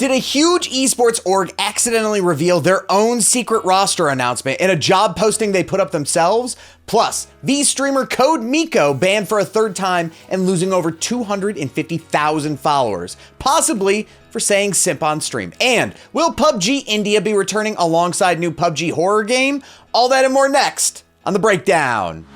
Did a huge esports org accidentally reveal their own secret roster announcement in a job posting they put up themselves? Plus, Vstreamer CodeMiko banned for a third time and losing over 250,000 followers, possibly for saying simp on stream. And will PUBG India be returning alongside new PUBG Horror Game? All that and more next on The Breakdown.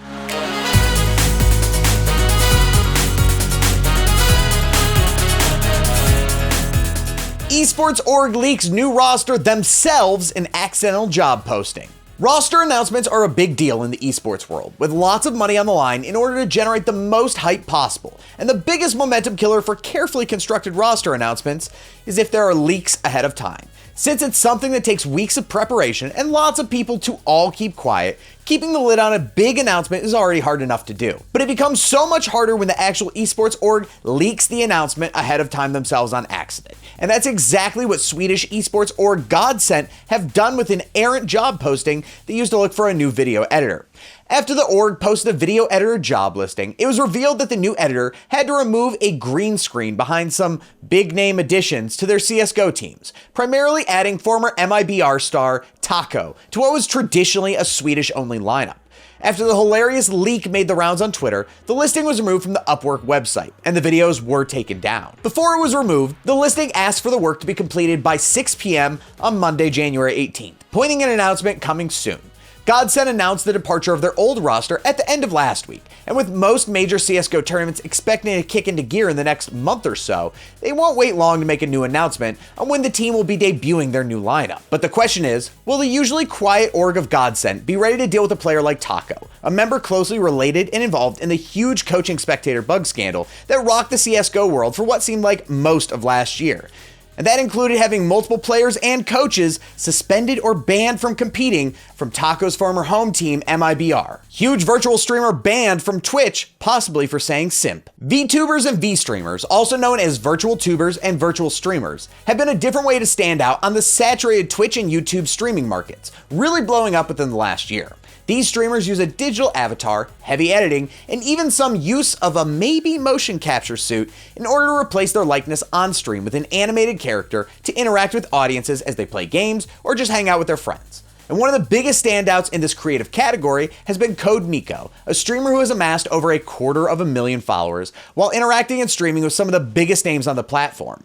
Esports org leaks new roster themselves in accidental job posting. Roster announcements are a big deal in the esports world, with lots of money on the line in order to generate the most hype possible. And the biggest momentum killer for carefully constructed roster announcements is if there are leaks ahead of time. Since it's something that takes weeks of preparation and lots of people to all keep quiet, keeping the lid on a big announcement is already hard enough to do. But it becomes so much harder when the actual esports org leaks the announcement ahead of time themselves on accident. And that's exactly what Swedish esports org GODSENT have done with an errant job posting they used to look for a new video editor. After the org posted a video editor job listing, it was revealed that the new editor had to remove a green screen behind some big name additions to their CSGO teams, primarily adding former MIBR star Taco to what was traditionally a Swedish-only lineup. After the hilarious leak made the rounds on Twitter, the listing was removed from the Upwork website, and the videos were taken down. Before it was removed, the listing asked for the work to be completed by 6 p.m. on Monday, January 18th, pointing an announcement coming soon. GODSENT announced the departure of their old roster at the end of last week, and with most major CSGO tournaments expecting to kick into gear in the next month or so, they won't wait long to make a new announcement on when the team will be debuting their new lineup. But the question is, will the usually quiet org of GODSENT be ready to deal with a player like Taco, a member closely related and involved in the huge coaching spectator bug scandal that rocked the CSGO world for what seemed like most of last year? And that included having multiple players and coaches suspended or banned from competing from Taco's former home team, MIBR. Huge virtual streamer banned from Twitch, possibly for saying simp. VTubers and Vstreamers, also known as virtual tubers and virtual streamers, have been a different way to stand out on the saturated Twitch and YouTube streaming markets, really blowing up within the last year. These streamers use a digital avatar, heavy editing, and even some use of a maybe motion capture suit in order to replace their likeness on stream with an animated character to interact with audiences as they play games or just hang out with their friends. And one of the biggest standouts in this creative category has been CodeMiko, a streamer who has amassed over 250,000 followers while interacting and streaming with some of the biggest names on the platform.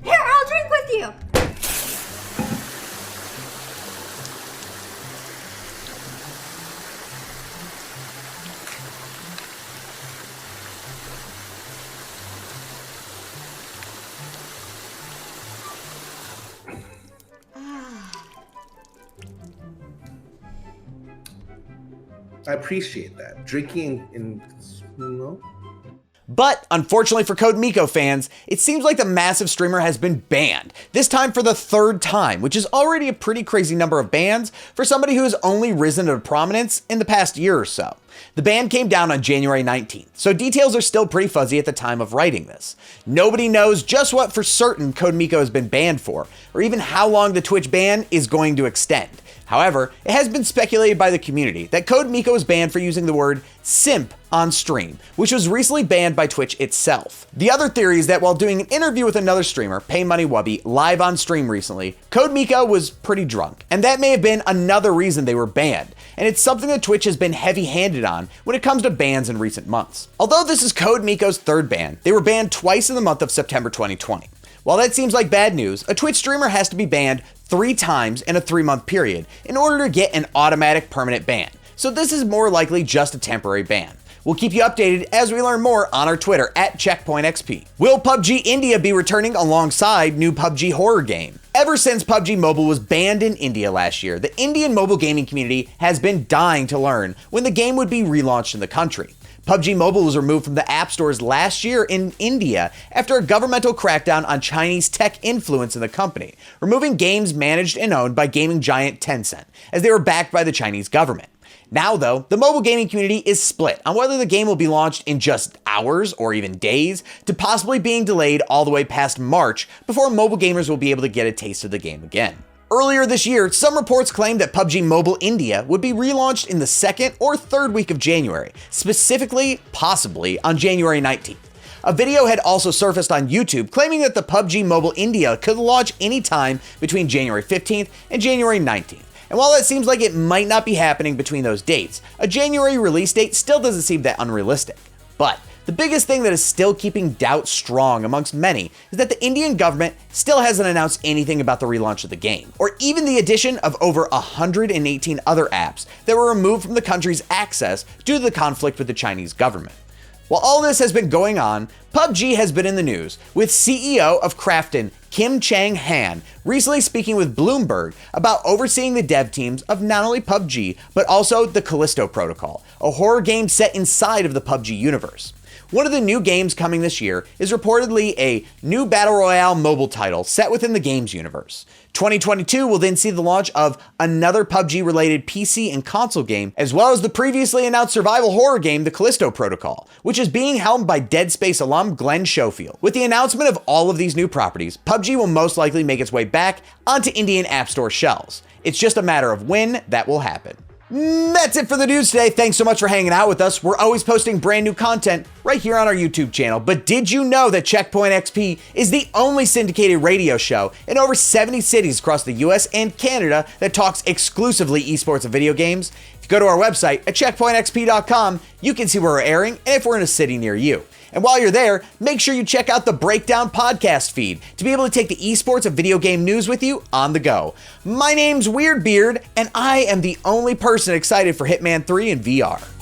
Here, I'll drink with you. I appreciate that. Drinking in But, unfortunately for CodeMiko fans, it seems like the massive streamer has been banned, this time for the third time, which is already a pretty crazy number of bans for somebody who has only risen to prominence in the past year or so. The ban came down on January 19th, so details are still pretty fuzzy at the time of writing this. Nobody knows just what for certain CodeMiko has been banned for, or even how long the Twitch ban is going to extend. However, it has been speculated by the community that CodeMiko is banned for using the word simp on stream, which was recently banned by Twitch itself. The other theory is that while doing an interview with another streamer, Pay Money Wubby, live on stream recently, CodeMiko was pretty drunk, and that may have been another reason they were banned, and it's something that Twitch has been heavy-handed on when it comes to bans in recent months. Although this is CodeMiko's third ban, they were banned twice in the month of September 2020. While that seems like bad news, a Twitch streamer has to be banned 3 times in a 3-month period in order to get an automatic permanent ban. So this is more likely just a temporary ban. We'll keep you updated as we learn more on our Twitter at CheckpointXP. Will PUBG India be returning alongside new PUBG Horror Game? Ever since PUBG Mobile was banned in India last year, the Indian mobile gaming community has been dying to learn when the game would be relaunched in the country. PUBG Mobile was removed from the app stores last year in India after a governmental crackdown on Chinese tech influence in the company, removing games managed and owned by gaming giant Tencent, as they were backed by the Chinese government. Now, though, the mobile gaming community is split on whether the game will be launched in just hours or even days, to possibly being delayed all the way past March before mobile gamers will be able to get a taste of the game again. Earlier this year, some reports claimed that PUBG Mobile India would be relaunched in the second or third week of January, specifically, possibly, on January 19th. A video had also surfaced on YouTube claiming that the PUBG Mobile India could launch anytime between January 15th and January 19th. And while that seems like it might not be happening between those dates, a January release date still doesn't seem that unrealistic. But the biggest thing that is still keeping doubt strong amongst many is that the Indian government still hasn't announced anything about the relaunch of the game, or even the addition of over 118 other apps that were removed from the country's access due to the conflict with the Chinese government. While all this has been going on, PUBG has been in the news, with CEO of Krafton, Kim Chang-han, recently speaking with Bloomberg about overseeing the dev teams of not only PUBG, but also the Callisto Protocol, a horror game set inside of the PUBG universe. One of the new games coming this year is reportedly a new Battle Royale mobile title set within the game's universe. 2022 will then see the launch of another PUBG-related PC and console game, as well as the previously announced survival horror game, The Callisto Protocol, which is being helmed by Dead Space alum Glenn Schofield. With the announcement of all of these new properties, PUBG will most likely make its way back onto Indian App Store shelves. It's just a matter of when that will happen. That's it for the news today. Thanks so much for hanging out with us. We're always posting brand new content right here on our YouTube channel. But did you know that Checkpoint XP is the only syndicated radio show in over 70 cities across the US and Canada that talks exclusively esports and video games? If you go to our website at checkpointxp.com, you can see where we're airing and if we're in a city near you. And while you're there, make sure you check out the Breakdown podcast feed to be able to take the esports and video game news with you on the go. My name's Weirdbeard, and I am the only person excited for Hitman 3 in VR.